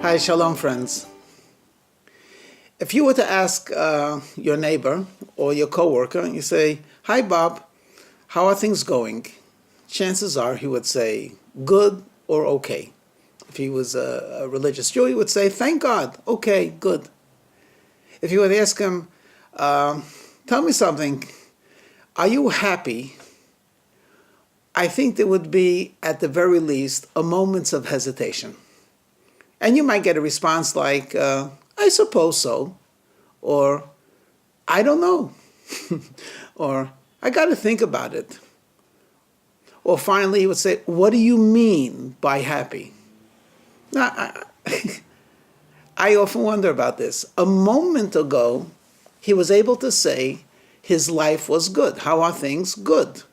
Hi, shalom friends. If you were to ask your neighbor or your coworker, you say, "Hi Bob, how are things going?" Chances are he would say good or okay. If he was a religious Jew, he would say, "Thank God, okay, good." If you would ask him, "Tell me something, are you happy?" I think there would be, at the very least, a moment of hesitation. And you might get a response like, "I suppose so," or "I don't know," or "I got to think about it." Or finally, he would say, "What do you mean by happy?" Now, I often wonder about this. A moment ago, he was able to say his life was good. How are things? Good.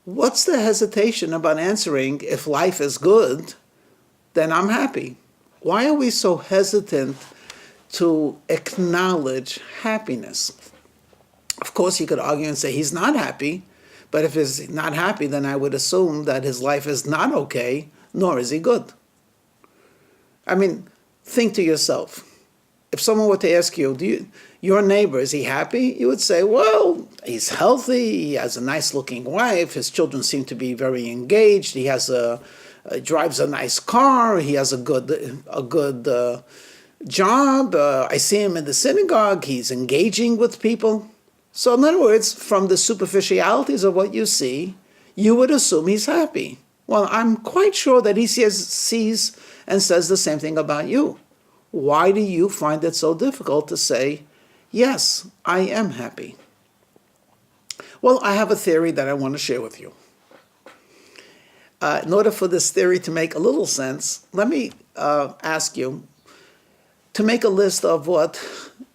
What's the hesitation about answering, if life is good, then I'm happy? Why are we so hesitant to acknowledge happiness? Of course, you could argue and say he's not happy, but if he's not happy, then I would assume that his life is not okay, nor is he good. I mean, think to yourself. If someone were to ask you, your neighbor, is he happy? You would say, well, he's healthy, he has a nice-looking wife, his children seem to be very engaged, he drives a nice car, he has a good job, I see him in the synagogue, he's engaging with people. So in other words, from the superficialities of what you see, you would assume he's happy. Well, I'm quite sure that he sees and says the same thing about you. Why do you find it so difficult to say, yes, I am happy? Well, I have a theory that I want to share with you. In order for this theory to make a little sense, let me ask you to make a list of what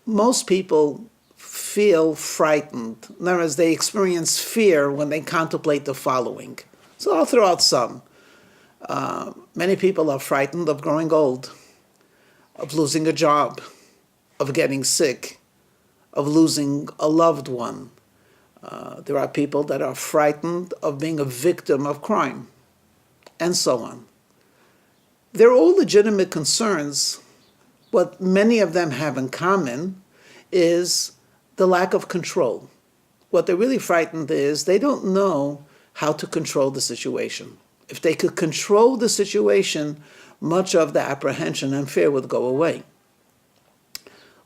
most people feel frightened. In other words, they experience fear when they contemplate the following. So I'll throw out some. Many people are frightened of growing old, of losing a job, of getting sick, of losing a loved one. There are people that are frightened of being a victim of crime, and so on. They're all legitimate concerns. What many of them have in common is the lack of control. What they're really frightened is they don't know how to control the situation. If they could control the situation, much of the apprehension and fear would go away.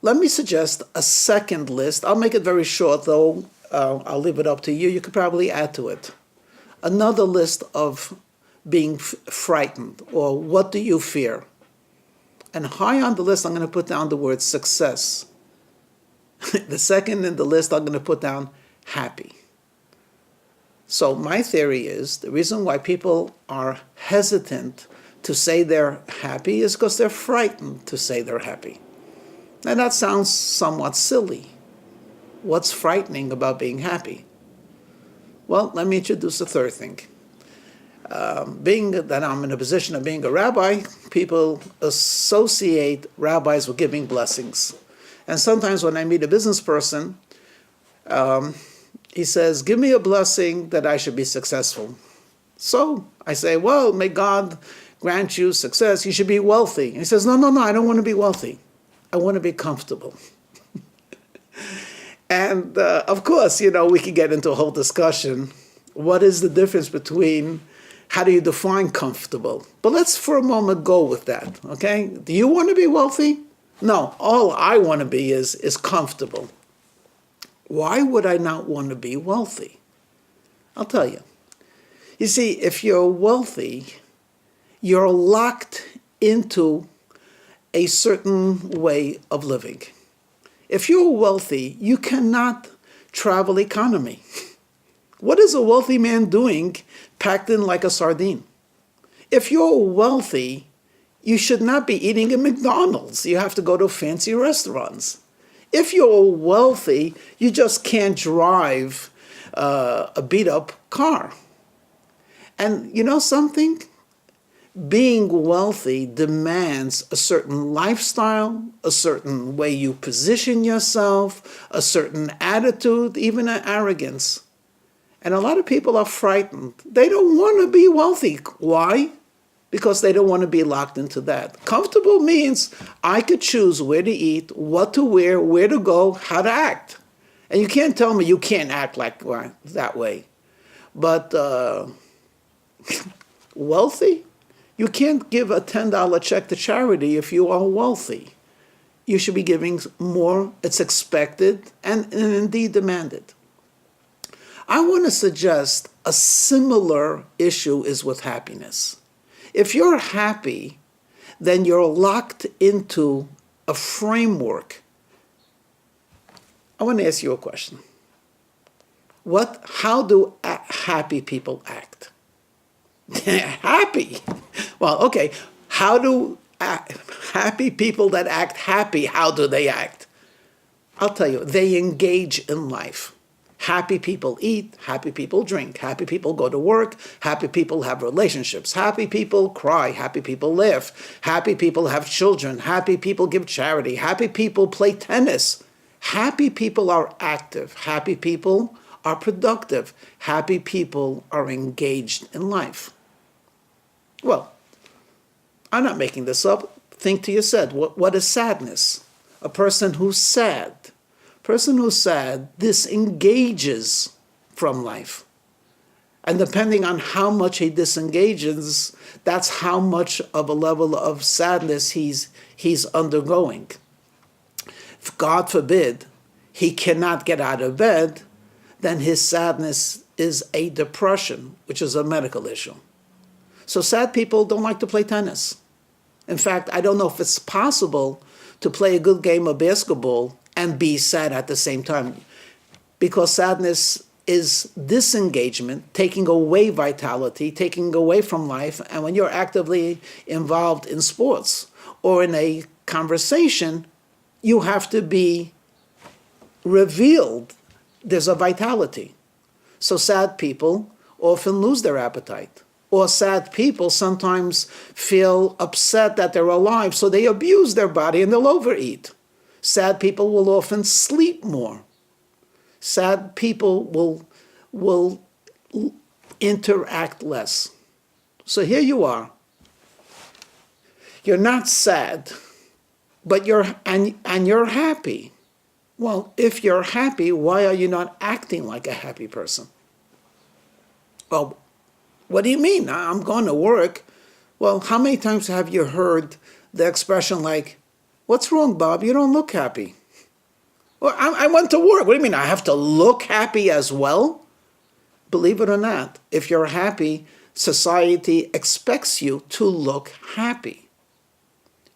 Let me suggest a second list. I'll make it very short, though I'll leave it up to you. You could probably add to it. Another list of being frightened, or what do you fear? And high on the list, I'm going to put down the word success. The second in the list, I'm going to put down happy. So my theory is the reason why people are hesitant to say they're happy is because they're frightened to say they're happy. Now that sounds somewhat silly. What's frightening about being happy? Well, let me introduce a third thing. Being that I'm in a position of being a rabbi, people associate rabbis with giving blessings. And sometimes when I meet a business person, he says, "Give me a blessing that I should be successful." So I say, "Well, may God grant you success. You should be wealthy." And he says, No, I don't want to be wealthy. I want to be comfortable." And of course, we could get into a whole discussion. What is the difference between, how do you define comfortable? But let's for a moment go with that, okay? Do you want to be wealthy? No, all I want to be is comfortable. Why would I not want to be wealthy? I'll tell you. You see, if you're wealthy, you're locked into a certain way of living. If you're wealthy, you cannot travel economy. What is a wealthy man doing packed in like a sardine? If you're wealthy, you should not be eating at McDonald's. You have to go to fancy restaurants. If you're wealthy, you just can't drive a beat-up car. And you know something? Being wealthy demands a certain lifestyle, a certain way you position yourself, a certain attitude, even an arrogance. And a lot of people are frightened. They don't want to be wealthy. Why? because they don't want to be locked into that. Comfortable means I could choose where to eat, what to wear, where to go, how to act. And you can't tell me you can't act like that way. But wealthy? You can't give a $10 check to charity if you are wealthy. You should be giving more. It's expected and indeed demanded. I want to suggest a similar issue is with happiness. If you're happy, then you're locked into a framework. I want to ask you a question. How do happy people act? Happy? Well, okay. How do happy people that act happy, how do they act? I'll tell you, they engage in life. Happy people eat, happy people drink, happy people go to work, happy people have relationships, happy people cry, happy people laugh, happy people have children, happy people give charity, happy people play tennis. Happy people are active, happy people are productive, happy people are engaged in life. Well, I'm not making this up. Think to yourself, what is sadness? A person who's sad. Person who's sad disengages from life. And depending on how much he disengages, that's how much of a level of sadness he's undergoing. If God forbid he cannot get out of bed, then his sadness is a depression, which is a medical issue. So sad people don't like to play tennis. In fact, I don't know if it's possible to play a good game of basketball and be sad at the same time, because sadness is disengagement, taking away vitality, taking away from life. And when you're actively involved in sports or in a conversation, you have to be revealed. There's a vitality. So sad people often lose their appetite. Or sad people sometimes feel upset that they're alive, so they abuse their body and they'll overeat. Sad people will often sleep more. Sad people will interact less. So here you are. You're not sad, but you're happy. Well, if you're happy, why are you not acting like a happy person? Well, what do you mean? I'm going to work. Well, how many times have you heard the expression like, "What's wrong, Bob? You don't look happy." Well, I went to work. What do you mean? I have to look happy as well? Believe it or not, if you're happy, society expects you to look happy.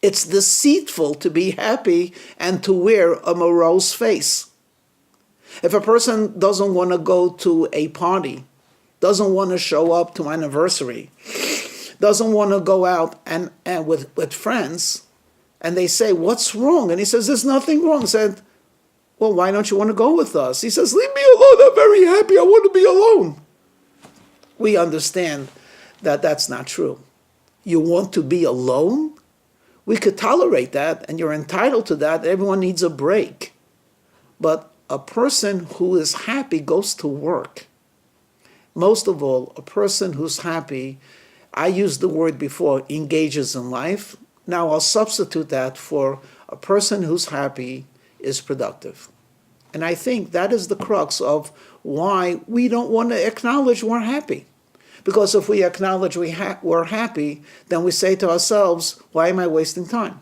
It's deceitful to be happy and to wear a morose face. If a person doesn't want to go to a party, doesn't want to show up to an anniversary, doesn't want to go out and with friends, and they say, "What's wrong?" And he says, "There's nothing wrong." I said, "Well, why don't you want to go with us?" He says, "Leave me alone. I'm very happy. I want to be alone." We understand that that's not true. You want to be alone? We could tolerate that, and you're entitled to that. Everyone needs a break. But a person who is happy goes to work. Most of all, a person who's happy, I used the word before, engages in life. Now I'll substitute that for a person who's happy is productive. And I think that is the crux of why we don't want to acknowledge we're happy. Because if we acknowledge we're happy, then we say to ourselves, why am I wasting time?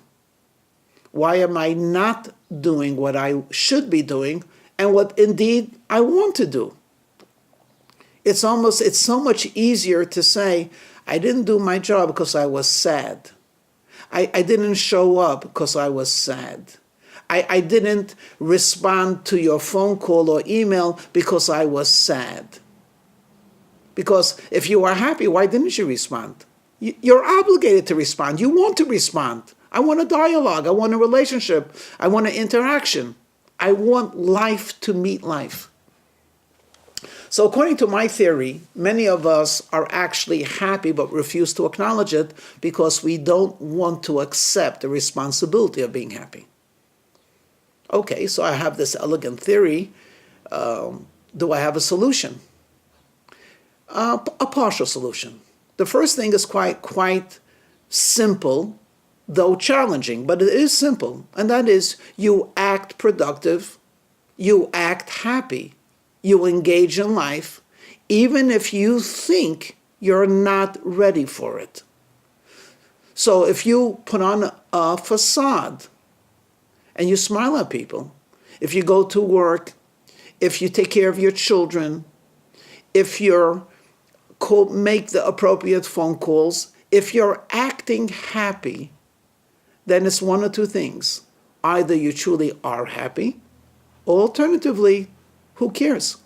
Why am I not doing what I should be doing and what indeed I want to do? It's so much easier to say, I didn't do my job because I was sad. I didn't show up because I was sad. I didn't respond to your phone call or email because I was sad. Because if you are happy, why didn't you respond? You're obligated to respond. You want to respond. I want a dialogue. I want a relationship. I want an interaction. I want life to meet life. So according to my theory, many of us are actually happy but refuse to acknowledge it because we don't want to accept the responsibility of being happy. Okay, so I have this elegant theory. Do I have a solution? A partial solution. The first thing is quite simple, though challenging, but it is simple. And that is, you act productive, you act happy, you engage in life, even if you think you're not ready for it. So if you put on a facade and you smile at people, if you go to work, if you take care of your children, if you make the appropriate phone calls, if you're acting happy, then it's one or two things. Either you truly are happy, or alternatively, who cares?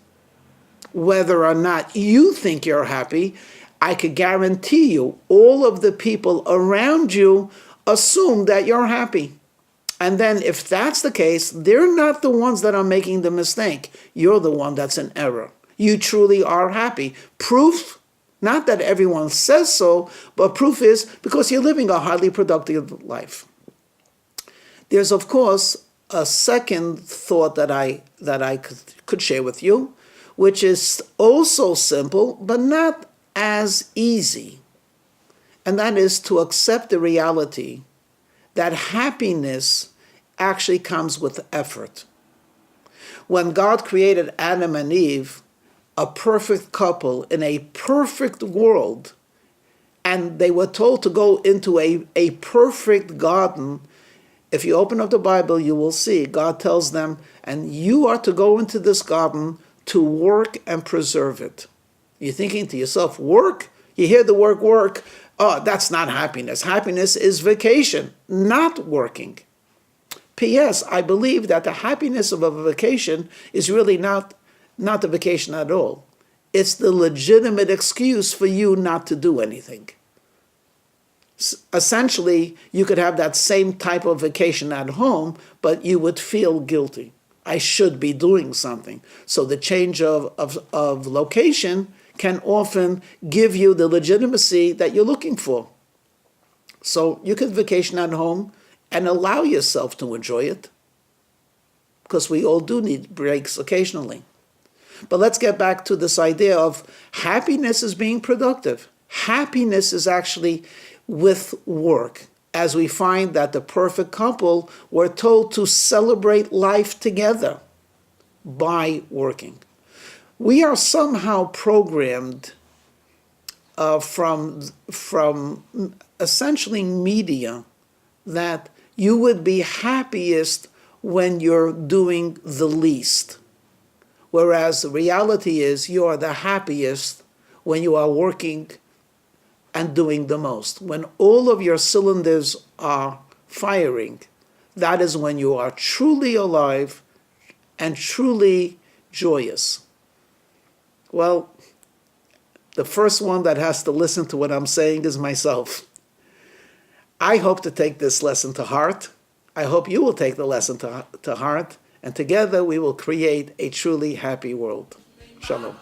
Whether or not you think you're happy, I could guarantee you all of the people around you assume that you're happy. And then if that's the case, they're not the ones that are making the mistake. You're the one that's in error. You truly are happy. Proof, not that everyone says so, but proof is because you're living a highly productive life. There's, of course, a second thought that I could share with you, which is also simple, but not as easy. And that is to accept the reality that happiness actually comes with effort. When God created Adam and Eve, a perfect couple in a perfect world, and they were told to go into a perfect garden, if you open up the Bible, you will see God tells them, and you are to go into this garden to work and preserve it. You're thinking to yourself, work? You hear the word work. Oh, that's not happiness. Happiness is vacation, not working. P.S. I believe that the happiness of a vacation is really not the vacation at all. It's the legitimate excuse for you not to do anything. Essentially, you could have that same type of vacation at home, but you would feel guilty. I should be doing something. So the change of location can often give you the legitimacy that you're looking for. So you could vacation at home and allow yourself to enjoy it, because we all do need breaks occasionally. But let's get back to this idea of happiness as being productive. Happiness is actually with work, as we find that the perfect couple were told to celebrate life together by working. We are somehow programmed from essentially media that you would be happiest when you're doing the least. Whereas the reality is you are the happiest when you are working and doing the most. When all of your cylinders are firing, that is when you are truly alive and truly joyous. Well, the first one that has to listen to what I'm saying is myself. I hope to take this lesson to heart. I hope you will take the lesson to heart, and together we will create a truly happy world. Shalom.